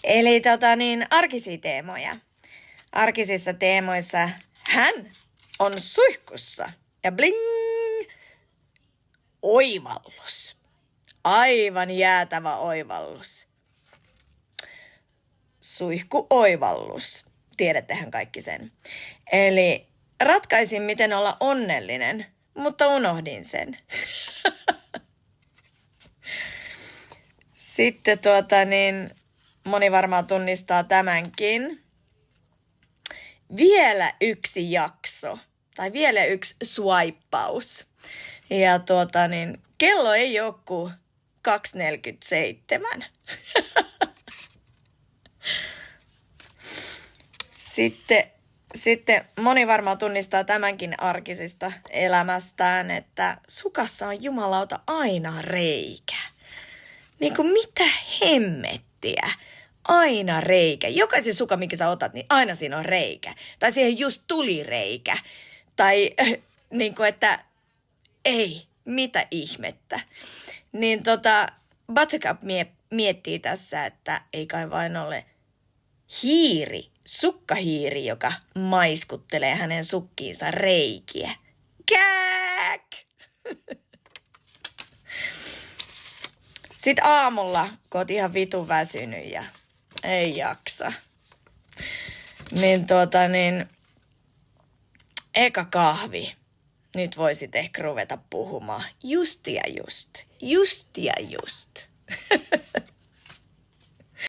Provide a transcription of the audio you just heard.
Eli arkisia teemoja. Arkisissa teemoissa hän on suihkussa ja bling! Oivallus. Aivan jäätävä oivallus. Suihkuoivallus. Tiedättehän kaikki sen. Eli ratkaisin, miten olla onnellinen, mutta unohdin sen. Sitten moni varmaan tunnistaa tämänkin. Vielä yksi jakso. Tai vielä yksi swipeaus. Ja kello ei ole kuin 2.47. Sitten moni varmaan tunnistaa tämänkin arkisista elämästään, että sukassa on jumalauta aina reikä. Niin kuin mitä hemmettiä? Aina reikä. Jokaisen suka, mikä sä otat, niin aina siinä on reikä. Tai siihen just tuli reikä. Tai niin kuin, että ei, mitä ihmettä. Niin Buttercup miettii tässä, että ei kai vain ole hiiri, sukkahiiri, joka maiskuttelee hänen sukkiinsa reikiä. Kääk! Sitten aamulla, kun oot ihan vitun väsynyt ja ei jaksa, niin eka kahvi. Nyt voisit ehkä ruveta puhumaan just ja just.